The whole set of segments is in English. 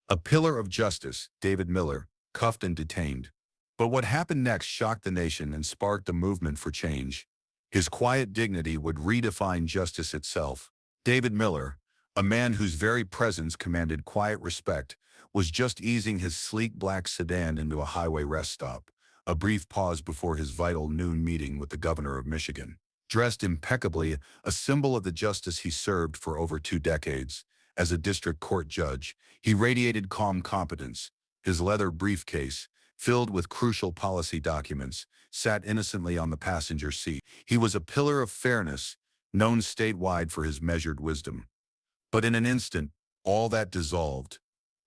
A pillar of justice, David Miller, cuffed and detained. But what happened next shocked the nation and sparked a movement for change. His quiet dignity would redefine justice itself. David Miller, a man whose very presence commanded quiet respect, was just easing his sleek black sedan into a highway rest stop, a brief pause before his vital noon meeting with the governor of Michigan. Dressed impeccably, a symbol of the justice he served for over 2 decades, as a district court judge, he radiated calm competence. His leather briefcase, filled with crucial policy documents, sat innocently on the passenger seat. He was a pillar of fairness, known statewide for his measured wisdom. But in an instant, all that dissolved.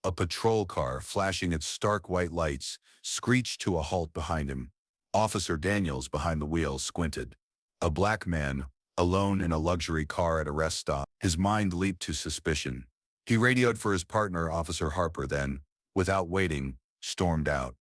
A patrol car, flashing its stark white lights, screeched to a halt behind him. Officer Daniels, behind the wheel, squinted. A black man, alone in a luxury car at a rest stop. His mind leaped to suspicion. He radioed for his partner, Officer Harper, then, without waiting, stormed out.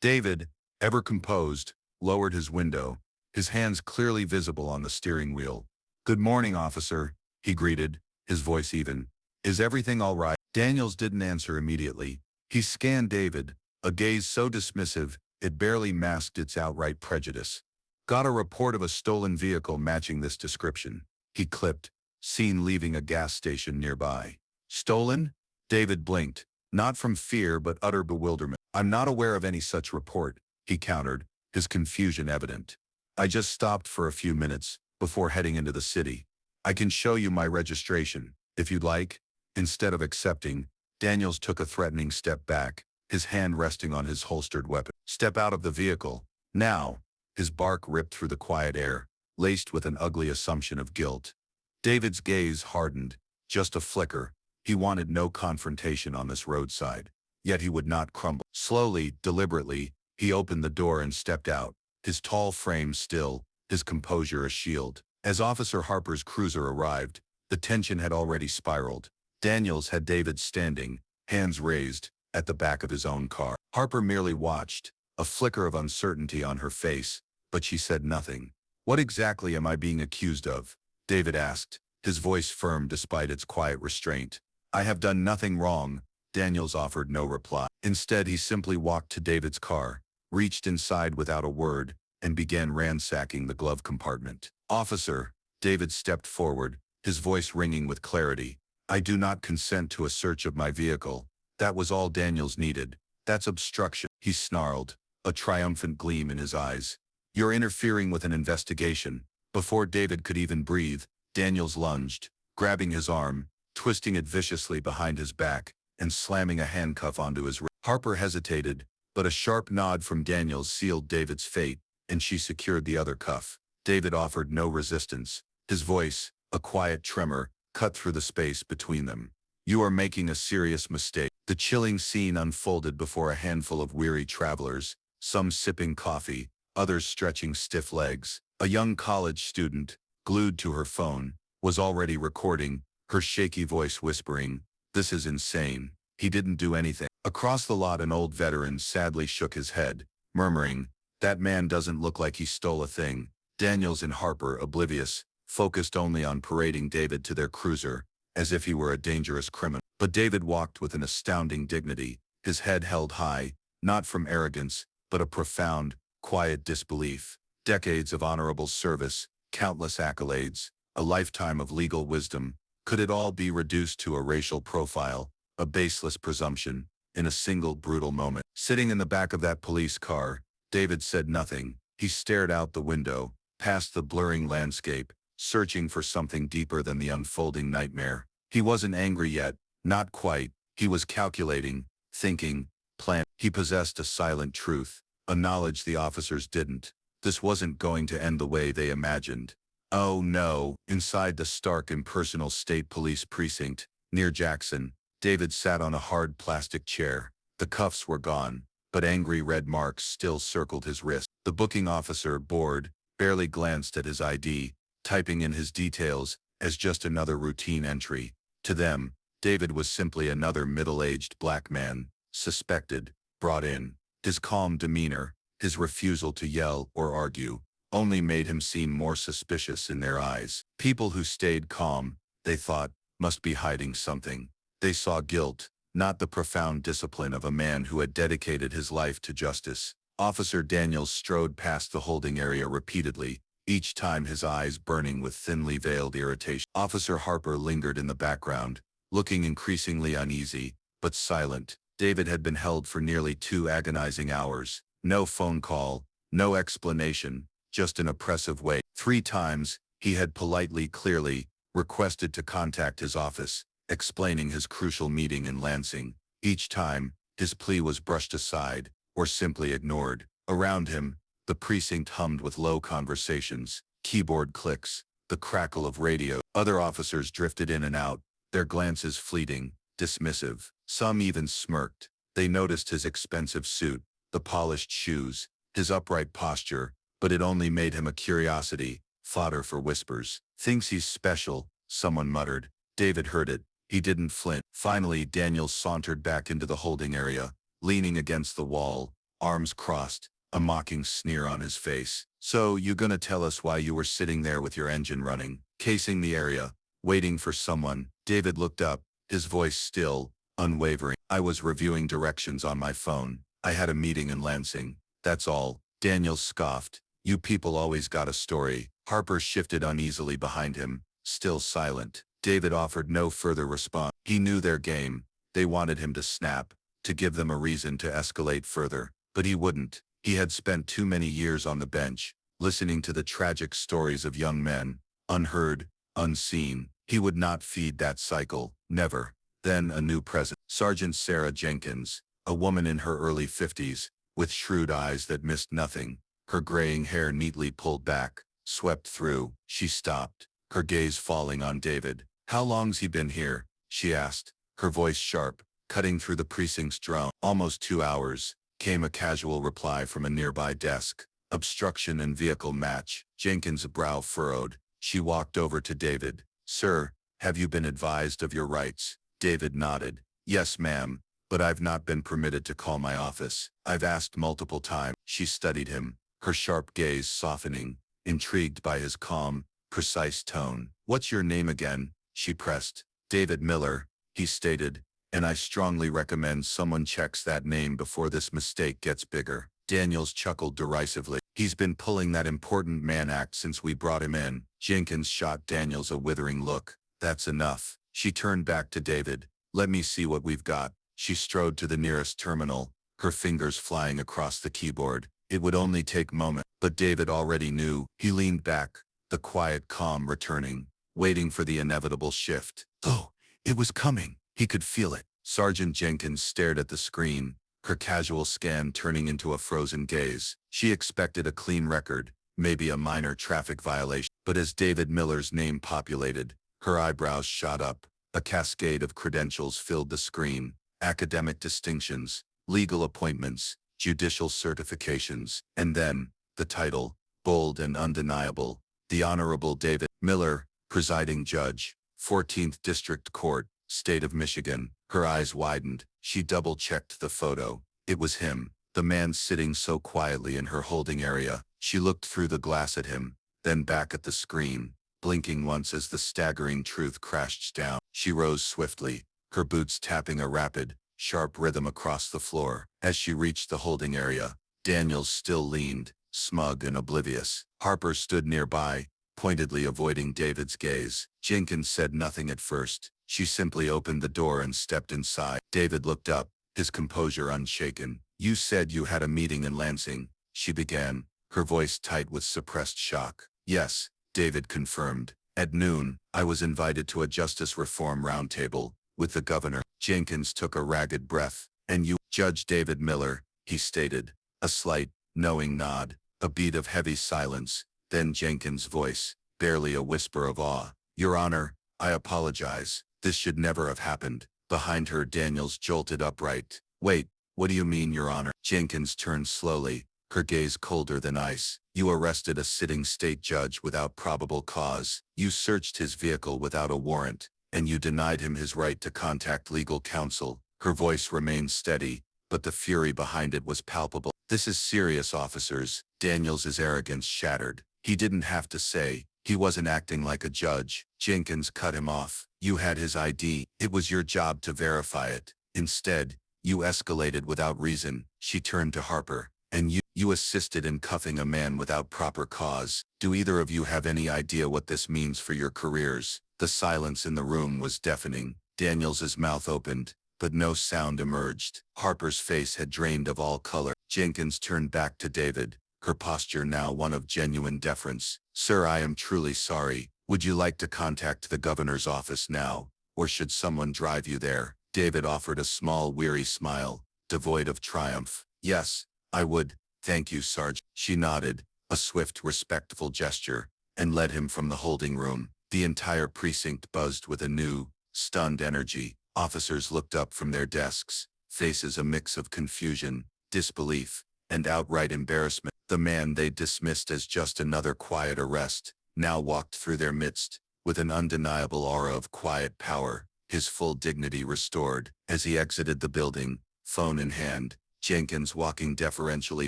David, ever composed, lowered his window, his hands clearly visible on the steering wheel. "Good morning, officer," he greeted, his voice even. "Is everything all right?" Daniels didn't answer immediately. He scanned David, a gaze so dismissive, it barely masked its outright prejudice. "Got a report of a stolen vehicle matching this description," he clipped, seen leaving a gas station nearby. "Stolen?" David blinked, not from fear but utter bewilderment. "I'm not aware of any such report," he countered, his confusion evident. "I just stopped for a few minutes, before heading into the city. I can show you my registration, if you'd like." Instead of accepting, Daniels took a threatening step back, his hand resting on his holstered weapon. "Step out of the vehicle, now." His bark ripped through the quiet air, laced with an ugly assumption of guilt. David's gaze hardened, just a flicker. He wanted no confrontation on this roadside, yet he would not crumble. Slowly, deliberately, he opened the door and stepped out, his tall frame still, his composure a shield. As Officer Harper's cruiser arrived, the tension had already spiraled. Daniels had David standing, hands raised, at the back of his own car. Harper merely watched, a flicker of uncertainty on her face, but she said nothing. "What exactly am I being accused of?" David asked, his voice firm despite its quiet restraint. "I have done nothing wrong." Daniels offered no reply. Instead, he simply walked to David's car, reached inside without a word, and began ransacking the glove compartment. "Officer," David stepped forward, his voice ringing with clarity, "I do not consent to a search of my vehicle." That was all Daniels needed. "That's obstruction," he snarled, a triumphant gleam in his eyes. "You're interfering with an investigation." Before David could even breathe, Daniels lunged, grabbing his arm, twisting it viciously behind his back, and slamming a handcuff onto his wrist. Harper hesitated, but a sharp nod from Daniels sealed David's fate, and she secured the other cuff. David offered no resistance. His voice, a quiet tremor, cut through the space between them. "You are making a serious mistake." The chilling scene unfolded before a handful of weary travelers, some sipping coffee, others stretching stiff legs. A young college student, glued to her phone, was already recording, her shaky voice whispering, "This is insane. He didn't do anything." Across the lot, an old veteran sadly shook his head, murmuring, "That man doesn't look like he stole a thing." Daniels and Harper, oblivious, focused only on parading David to their cruiser, as if he were a dangerous criminal. But David walked with an astounding dignity, his head held high, not from arrogance, but a profound, quiet disbelief. Decades of honorable service, countless accolades, a lifetime of legal wisdom. Could it all be reduced to a racial profile, a baseless presumption, in a single brutal moment? Sitting in the back of that police car, David said nothing. He stared out the window, past the blurring landscape, searching for something deeper than the unfolding nightmare. He wasn't angry yet, not quite. He was calculating, thinking, planning. He possessed a silent truth, a knowledge the officers didn't. This wasn't going to end the way they imagined. Oh no. Inside the stark impersonal state police precinct, near Jackson, David sat on a hard plastic chair. The cuffs were gone, but angry red marks still circled his wrist. The booking officer, bored, barely glanced at his ID, typing in his details as just another routine entry. To them, David was simply another middle-aged black man, suspected, brought in. His calm demeanor, his refusal to yell or argue, only made him seem more suspicious in their eyes. People who stayed calm, they thought, must be hiding something. They saw guilt, not the profound discipline of a man who had dedicated his life to justice. Officer Daniels strode past the holding area repeatedly, each time his eyes burning with thinly veiled irritation. Officer Harper lingered in the background, looking increasingly uneasy, but silent. David had been held for nearly 2 agonizing hours. No phone call, no explanation, just an oppressive wait. 3 times, he had politely, clearly, requested to contact his office, explaining his crucial meeting in Lansing. Each time, his plea was brushed aside, or simply ignored. Around him, the precinct hummed with low conversations, keyboard clicks, the crackle of radio. Other officers drifted in and out, their glances fleeting, dismissive. Some even smirked. They noticed his expensive suit, the polished shoes, his upright posture, but it only made him a curiosity, fodder for whispers. "Thinks he's special," someone muttered. David heard it. He didn't flinch. Finally, Daniels sauntered back into the holding area, leaning against the wall, arms crossed, a mocking sneer on his face. "So, you gonna tell us why you were sitting there with your engine running, casing the area, waiting for someone?" David looked up, his voice still, unwavering. "I was reviewing directions on my phone. I had a meeting in Lansing. That's all." Daniels scoffed. "You people always got a story." Harper shifted uneasily behind him, still silent. David offered no further response. He knew their game. They wanted him to snap, to give them a reason to escalate further. But he wouldn't. He had spent too many years on the bench, listening to the tragic stories of young men, unheard, unseen. He would not feed that cycle, never. Then a new presence. Sergeant Sarah Jenkins, a woman in her early 50s, with shrewd eyes that missed nothing, her graying hair neatly pulled back, swept through. She stopped, her gaze falling on David. "How long's he been here?" she asked, her voice sharp, cutting through the precinct's drone. "Almost 2 hours," came a casual reply from a nearby desk. "Obstruction and vehicle match." Jenkins' brow furrowed. She walked over to David. "Sir, have you been advised of your rights?" David nodded. "Yes, ma'am, but I've not been permitted to call my office. I've asked multiple times." She studied him, her sharp gaze softening, intrigued by his calm, precise tone. "What's your name again?" she pressed. "David Miller," he stated, "and I strongly recommend someone checks that name before this mistake gets bigger." Daniels chuckled derisively. "He's been pulling that important man act since we brought him in." Jenkins shot Daniels a withering look. "That's enough." She turned back to David. "Let me see what we've got." She strode to the nearest terminal, her fingers flying across the keyboard. It would only take moments, but David already knew. He leaned back, the quiet calm returning, waiting for the inevitable shift. Oh, it was coming. He could feel it. Sergeant Jenkins stared at the screen, her casual scan turning into a frozen gaze. She expected a clean record, maybe a minor traffic violation. But as David Miller's name populated, her eyebrows shot up. A cascade of credentials filled the screen. Academic distinctions, legal appointments, judicial certifications, and then, the title, bold and undeniable, the Honorable David Miller, Presiding Judge, 14th District Court, State of Michigan. Her eyes widened. She double-checked the photo. It was him, the man sitting so quietly in her holding area. She looked through the glass at him, then back at the screen, blinking once as the staggering truth crashed down. She rose swiftly, her boots tapping a rapid, sharp rhythm across the floor. As she reached the holding area, Daniels still leaned, smug and oblivious. Harper stood nearby, pointedly avoiding David's gaze. Jenkins said nothing at first. She simply opened the door and stepped inside. David looked up, his composure unshaken. "You said you had a meeting in Lansing," she began, her voice tight with suppressed shock. "Yes," David confirmed. "At noon, I was invited to a justice reform roundtable with the governor." Jenkins took a ragged breath. "And you, Judge David Miller," he stated. A slight, knowing nod, a beat of heavy silence, then Jenkins' voice, barely a whisper of awe. "Your Honor, I apologize. This should never have happened." Behind her, Daniels jolted upright. "Wait, what do you mean, Your Honor?" Jenkins turned slowly, her gaze colder than ice. "You arrested a sitting state judge without probable cause. You searched his vehicle without a warrant, and you denied him his right to contact legal counsel." Her voice remained steady, but the fury behind it was palpable. "This is serious, officers." Daniels' arrogance shattered. He didn't have to say. He wasn't acting like a judge. Jenkins cut him off. "You had his ID. It was your job to verify it. Instead, you escalated without reason. She turned to Harper. And you assisted in cuffing a man without proper cause. Do either of you have any idea what this means for your careers? The silence in the room was deafening. Daniels's mouth opened, but no sound emerged. Harper's face had drained of all color. Jenkins turned back to David, her posture now one of genuine deference. Sir, I am truly sorry. Would you like to contact the governor's office now, or should someone drive you there? David offered a small, weary smile, devoid of triumph. Yes, I would. Thank you, Sarge. She nodded, a swift, respectful gesture, and led him from the holding room. The entire precinct buzzed with a new, stunned energy. Officers looked up from their desks, faces a mix of confusion, disbelief, and outright embarrassment. The man they dismissed as just another quiet arrest now walked through their midst, with an undeniable aura of quiet power, his full dignity restored. As he exited the building, phone in hand, Jenkins walking deferentially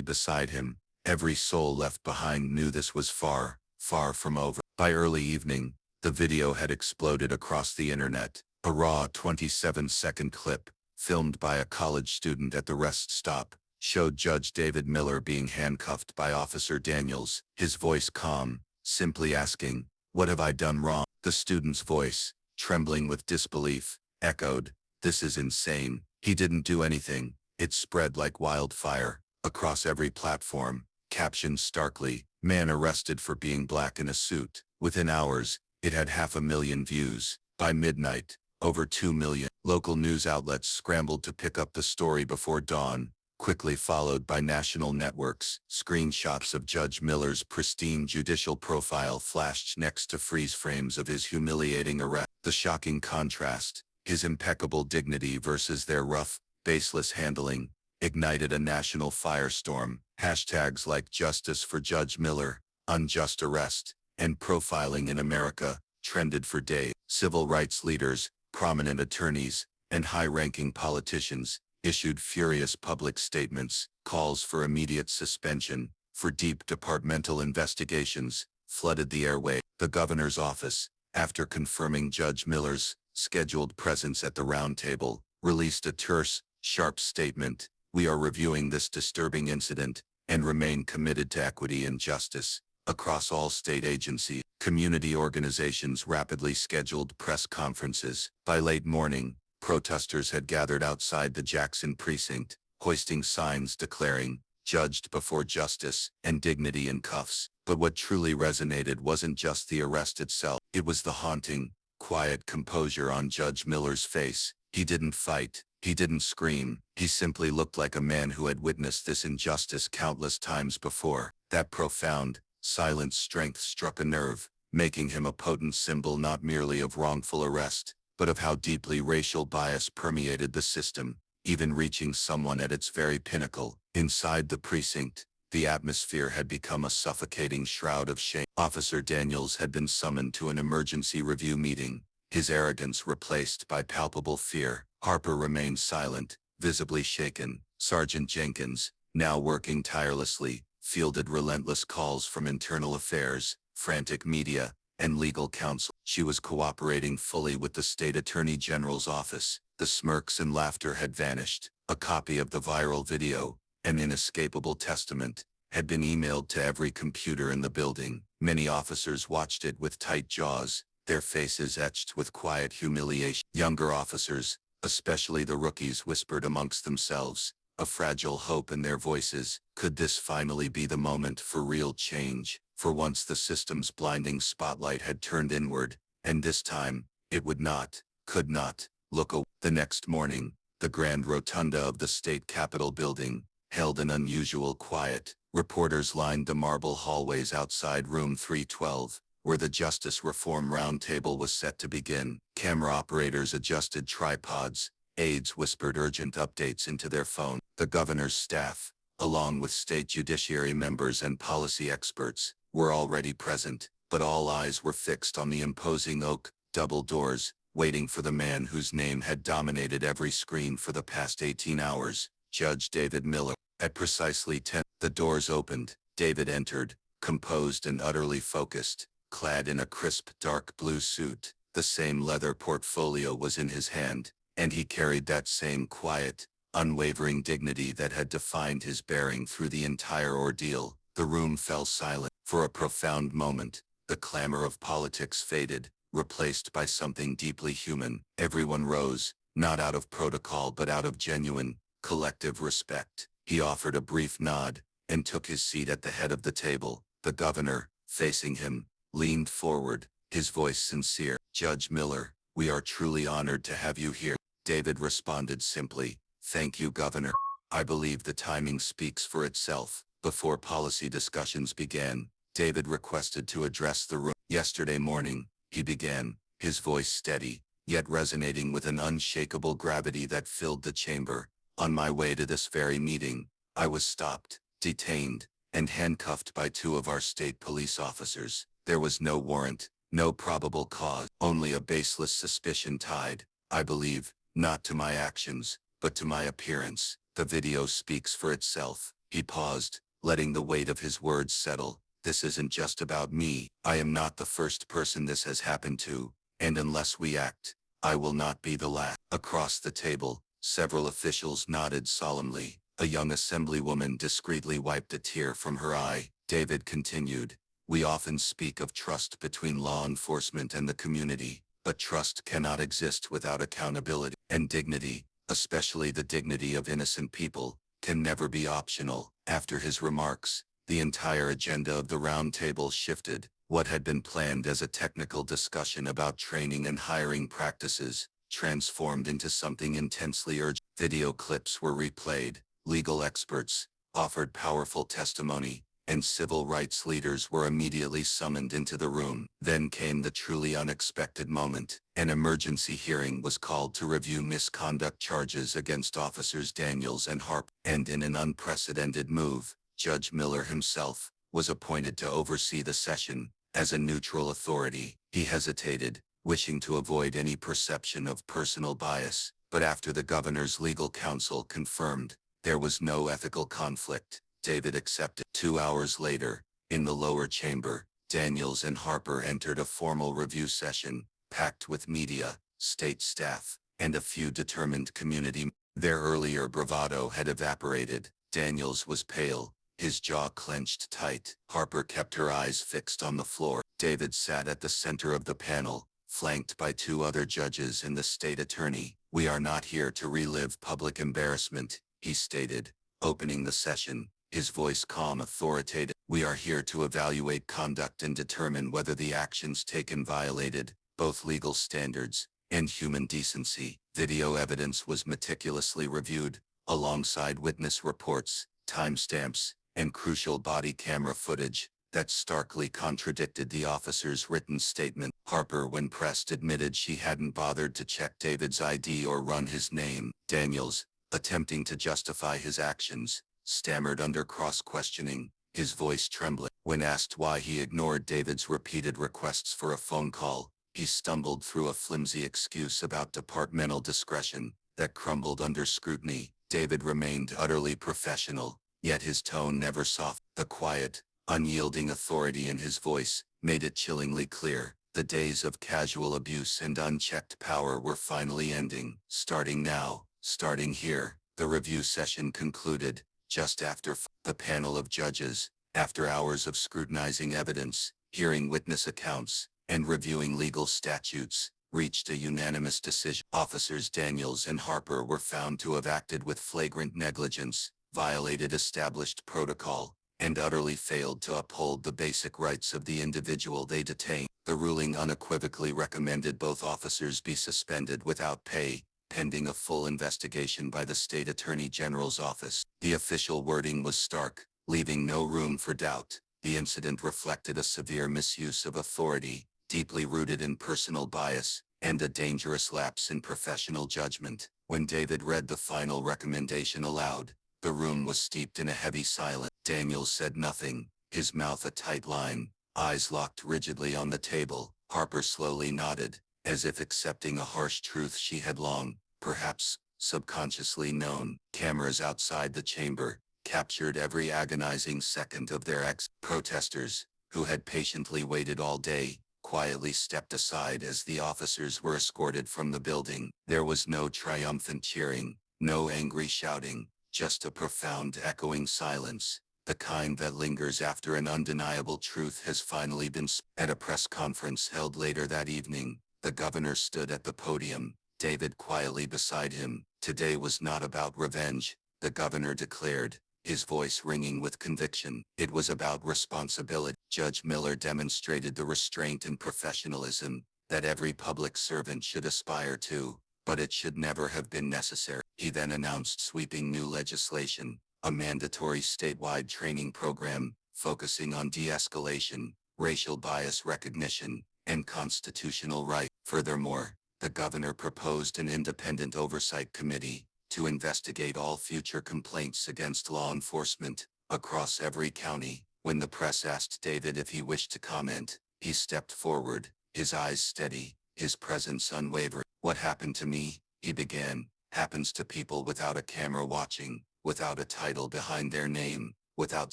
beside him, every soul left behind knew this was far, far from over. By early evening, the video had exploded across the internet, a raw 27-second clip, filmed by a college student at the rest stop, showed Judge David Miller being handcuffed by Officer Daniels, his voice calm, simply asking, "What have I done wrong?" The student's voice, trembling with disbelief, echoed, "This is insane. He didn't do anything." It spread like wildfire, across every platform, captioned starkly, "Man arrested for being black in a suit." Within hours, it had 500,000 views. By midnight, over 2 million. Local news outlets scrambled to pick up the story before dawn, quickly followed by national networks. Screenshots of Judge Miller's pristine judicial profile flashed next to freeze frames of his humiliating arrest. The shocking contrast, his impeccable dignity versus their rough, baseless handling, ignited a national firestorm. Hashtags like "Justice for Judge Miller," "Unjust Arrest," and "Profiling in America" trended for days. Civil rights leaders, prominent attorneys, and high-ranking politicians issued furious public statements. Calls for immediate suspension, for deep departmental investigations, flooded the airway. The governor's office, after confirming Judge Miller's scheduled presence at the roundtable, released a terse, sharp statement: "We are reviewing this disturbing incident and remain committed to equity and justice." Across all state agencies, community organizations rapidly scheduled press conferences. By late morning, protesters had gathered outside the Jackson precinct, hoisting signs declaring, "Judged before justice," and "Dignity in cuffs." But what truly resonated wasn't just the arrest itself. It was the haunting, quiet composure on Judge Miller's face. He didn't fight. He didn't scream. He simply looked like a man who had witnessed this injustice countless times before. That profound, silent strength struck a nerve, making him a potent symbol not merely of wrongful arrest, but of how deeply racial bias permeated the system, even reaching someone at its very pinnacle. Inside the precinct, the atmosphere had become a suffocating shroud of shame. Officer Daniels had been summoned to an emergency review meeting, his arrogance replaced by palpable fear. Harper remained silent, visibly shaken. Sergeant Jenkins, now working tirelessly, fielded relentless calls from internal affairs, frantic media, and legal counsel. She was cooperating fully with the state attorney general's office. The smirks and laughter had vanished. A copy of the viral video, an inescapable testament, had been emailed to every computer in the building. Many officers watched it with tight jaws, their faces etched with quiet humiliation. Younger officers, especially the rookies, whispered amongst themselves, a fragile hope in their voices. Could this finally be the moment for real change? For once the system's blinding spotlight had turned inward, and this time, it would not, could not, look away. The next morning, the grand rotunda of the state capitol building held an unusual quiet. Reporters lined the marble hallways outside room 312, where the Justice Reform Roundtable was set to begin. Camera operators adjusted tripods, aides whispered urgent updates into their phone. The governor's staff, along with state judiciary members and policy experts, were already present, but all eyes were fixed on the imposing oak, double doors, waiting for the man whose name had dominated every screen for the past 18 hours, Judge David Miller. At precisely 10, the doors opened. David entered, composed and utterly focused, clad in a crisp dark blue suit. The same leather portfolio was in his hand, And he carried that same quiet, unwavering dignity that had defined his bearing through the entire ordeal. The room fell silent. For a profound moment, the clamor of politics faded, replaced by something deeply human. Everyone rose, not out of protocol but out of genuine, collective respect. He offered a brief nod, and took his seat at the head of the table. The governor, facing him, leaned forward, his voice sincere. "Judge Miller, we are truly honored to have you here." David responded simply, "Thank you, Governor. I believe the timing speaks for itself." Before policy discussions began, David requested to address the room. "Yesterday morning," he began, his voice steady, yet resonating with an unshakable gravity that filled the chamber. "On my way to this very meeting, I was stopped, detained, and handcuffed by two of our state police officers. There was no warrant, no probable cause, only a baseless suspicion tied, I believe, not to my actions, but to my appearance. The video speaks for itself." He paused, letting the weight of his words settle. "This isn't just about me. I am not the first person this has happened to, and unless we act, I will not be the last." Across the table, several officials nodded solemnly. A young assemblywoman discreetly wiped a tear from her eye. David continued, "We often speak of trust between law enforcement and the community, but trust cannot exist without accountability, and dignity, especially the dignity of innocent people, can never be optional." After his remarks, the entire agenda of the round table shifted. What had been planned as a technical discussion about training and hiring practices transformed into something intensely urgent. Video clips were replayed, legal experts offered powerful testimony, and civil rights leaders were immediately summoned into the room. Then came the truly unexpected moment. An emergency hearing was called to review misconduct charges against officers Daniels and Harper, and in an unprecedented move, Judge Miller himself was appointed to oversee the session. As a neutral authority, he hesitated, wishing to avoid any perception of personal bias, but after the governor's legal counsel confirmed there was no ethical conflict, David accepted. 2 hours later, in the lower chamber, Daniels and Harper entered a formal review session, packed with media, state staff, and a few determined community. Their earlier bravado had evaporated. Daniels was pale, his jaw clenched tight. Harper kept her eyes fixed on the floor. David sat at the center of the panel, flanked by two other judges and the state attorney. "We are not here to relive public embarrassment," he stated, opening the session, his voice calm, authoritative. "We are here to evaluate conduct and determine whether the actions taken violated both legal standards and human decency." Video evidence was meticulously reviewed, alongside witness reports, timestamps, and crucial body camera footage that starkly contradicted the officer's written statement. Harper, when pressed, admitted she hadn't bothered to check David's ID or run his name. Daniels, attempting to justify his actions, stammered under cross-questioning, his voice trembling. When asked why he ignored David's repeated requests for a phone call, he stumbled through a flimsy excuse about departmental discretion that crumbled under scrutiny. David remained utterly professional, yet his tone never softened. The quiet, unyielding authority in his voice made it chillingly clear. The days of casual abuse and unchecked power were finally ending. Starting now, starting here, the review session concluded. Just after the panel of judges, after hours of scrutinizing evidence, hearing witness accounts, and reviewing legal statutes, reached a unanimous decision. Officers Daniels and Harper were found to have acted with flagrant negligence, violated established protocol, and utterly failed to uphold the basic rights of the individual they detained. The ruling unequivocally recommended both officers be suspended without pay, pending a full investigation by the state attorney general's office. The official wording was stark, leaving no room for doubt. The incident reflected a severe misuse of authority, deeply rooted in personal bias, and a dangerous lapse in professional judgment. When David read the final recommendation aloud, the room was steeped in a heavy silence. Daniels said nothing, his mouth a tight line, eyes locked rigidly on the table. Harper slowly nodded, as if accepting a harsh truth she had long, perhaps, subconsciously known. Cameras outside the chamber captured every agonizing second of their protesters, who had patiently waited all day, quietly stepped aside as the officers were escorted from the building. There was no triumphant cheering, no angry shouting, just a profound echoing silence, the kind that lingers after an undeniable truth has finally been At a press conference held later that evening, the governor stood at the podium, David quietly beside him. Today was not about revenge, the governor declared, his voice ringing with conviction. It was about responsibility. Judge Miller demonstrated the restraint and professionalism that every public servant should aspire to, but it should never have been necessary. He then announced sweeping new legislation, a mandatory statewide training program focusing on de-escalation, racial bias recognition, and constitutional rights. Furthermore, the governor proposed an independent oversight committee to investigate all future complaints against law enforcement across every county. When the press asked David if he wished to comment, he stepped forward, his eyes steady, his presence unwavering. "What happened to me," he began, "happens to people without a camera watching, without a title behind their name, without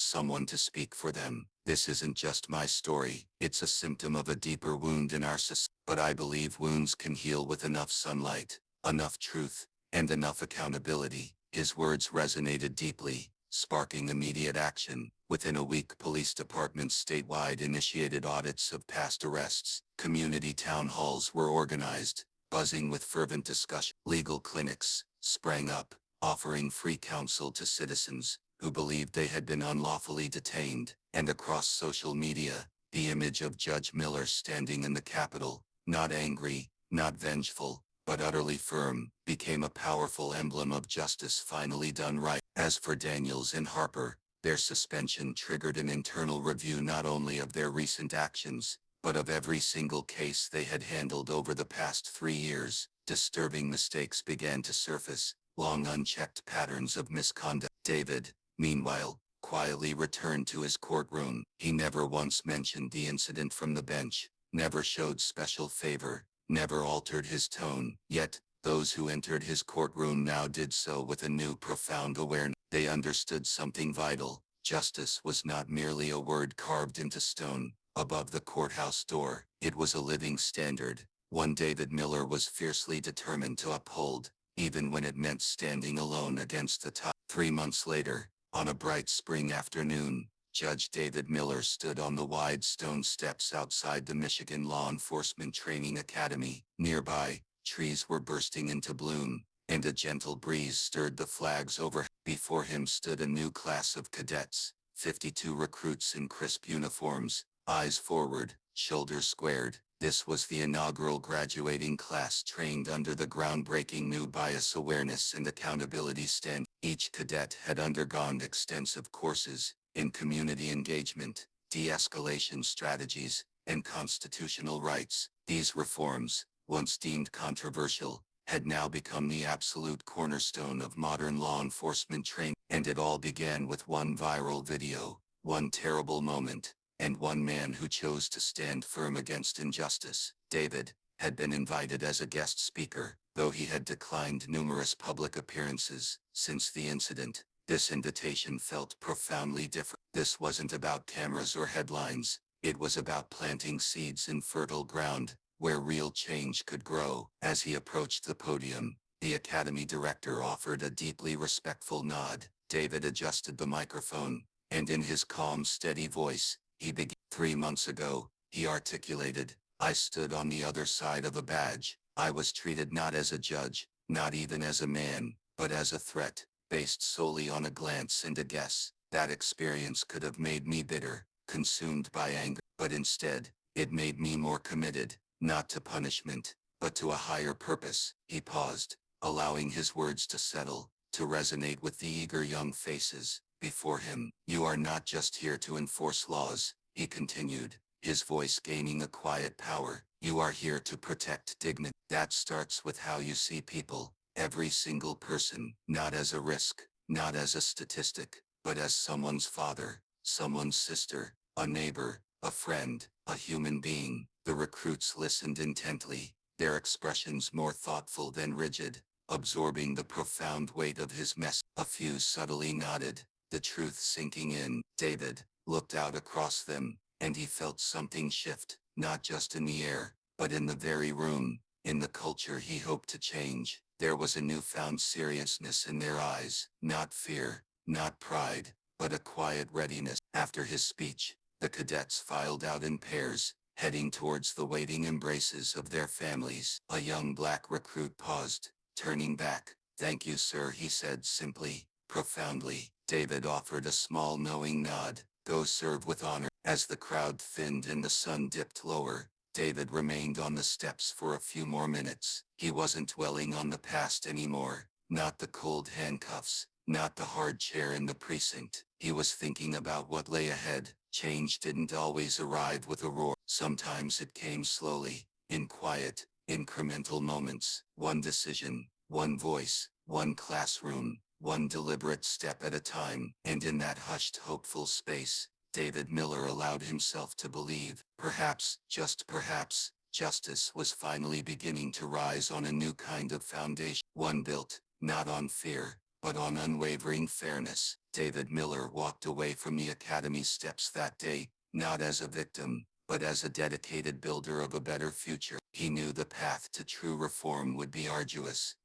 someone to speak for them. This isn't just my story, it's a symptom of a deeper wound in our society. But I believe wounds can heal with enough sunlight, enough truth, and enough accountability." His words resonated deeply, sparking immediate action. Within a week, police departments statewide initiated audits of past arrests. Community town halls were organized, buzzing with fervent discussion. Legal clinics sprang up, offering free counsel to citizens who believed they had been unlawfully detained. And across social media, the image of Judge Miller standing in the Capitol, not angry, not vengeful, but utterly firm, became a powerful emblem of justice finally done right. As for Daniels and Harper, their suspension triggered an internal review not only of their recent actions, but of every single case they had handled over the past 3 years. Disturbing mistakes began to surface, long unchecked patterns of misconduct. David, meanwhile, quietly returned to his courtroom. He never once mentioned the incident from the bench, never showed special favor, never altered his tone. Yet, those who entered his courtroom now did so with a new profound awareness. They understood something vital. Justice was not merely a word carved into stone above the courthouse door. It was a living standard, one David Miller was fiercely determined to uphold, even when it meant standing alone against the tide. 3 months later, on a bright spring afternoon, Judge David Miller stood on the wide stone steps outside the Michigan Law Enforcement Training Academy. Nearby, trees were bursting into bloom, and a gentle breeze stirred the flags over. Before him stood a new class of cadets, 52 recruits in crisp uniforms, eyes forward, shoulders squared. This was the inaugural graduating class trained under the groundbreaking new bias awareness and accountability standard. Each cadet had undergone extensive courses in community engagement, de-escalation strategies, and constitutional rights. These reforms, once deemed controversial, had now become the absolute cornerstone of modern law enforcement training. And it all began with one viral video, one terrible moment, and one man who chose to stand firm against injustice. David had been invited as a guest speaker, though he had declined numerous public appearances since the incident. This invitation felt profoundly different. This wasn't about cameras or headlines. It was about planting seeds in fertile ground, where real change could grow. As he approached the podium, the academy director offered a deeply respectful nod. David adjusted the microphone, and in his calm, steady voice, he began. 3 months ago, he articulated, I stood on the other side of a badge. I was treated not as a judge, not even as a man, but as a threat, based solely on a glance and a guess. That experience could have made me bitter, consumed by anger, but instead, it made me more committed, not to punishment, but to a higher purpose. He paused, allowing his words to settle, to resonate with the eager young faces before him. You are not just here to enforce laws, he continued, his voice gaining a quiet power. You are here to protect dignity. That starts with how you see people, every single person, not as a risk, not as a statistic, but as someone's father, someone's sister, a neighbor, a friend, a human being. The recruits listened intently, their expressions more thoughtful than rigid, absorbing the profound weight of his message. A few subtly nodded, the truth sinking in. David looked out across them, and he felt something shift. not just in the air, but in the very room, in the culture he hoped to change. There was a newfound seriousness in their eyes, not fear, not pride, but a quiet readiness. After his speech, the cadets filed out in pairs, heading towards the waiting embraces of their families. A young black recruit paused, turning back. "Thank you, sir," he said simply, profoundly. David offered a small knowing nod. "Go serve with honor." As the crowd thinned and the sun dipped lower, David remained on the steps for a few more minutes. He wasn't dwelling on the past anymore, not the cold handcuffs, not the hard chair in the precinct. He was thinking about what lay ahead. Change didn't always arrive with a roar. Sometimes it came slowly, in quiet, incremental moments. One decision, one voice, one classroom, one deliberate step at a time. And in that hushed, hopeful space, David Miller allowed himself to believe, perhaps, just perhaps, justice was finally beginning to rise on a new kind of foundation. One built, not on fear, but on unwavering fairness. David Miller walked away from the academy steps that day, not as a victim, but as a dedicated builder of a better future. He knew the path to true reform would be arduous.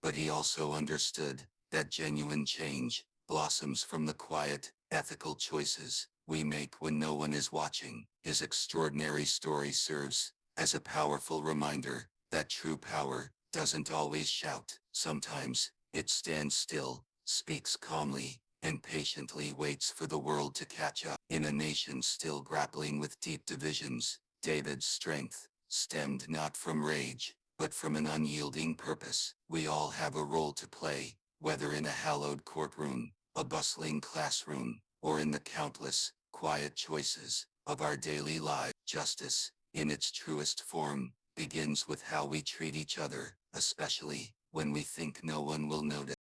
But he also understood that genuine change blossoms from the quiet, ethical choices we make when no one is watching. His extraordinary story serves as a powerful reminder that true power doesn't always shout. Sometimes it stands still, speaks calmly, and patiently waits for the world to catch up. In a nation still grappling with deep divisions, David's strength stemmed not from rage, but from an unyielding purpose. We all have a role to play, whether in a hallowed courtroom, a bustling classroom, or in the countless, quiet choices of our daily lives. Justice, in its truest form, begins with how we treat each other, especially when we think no one will notice.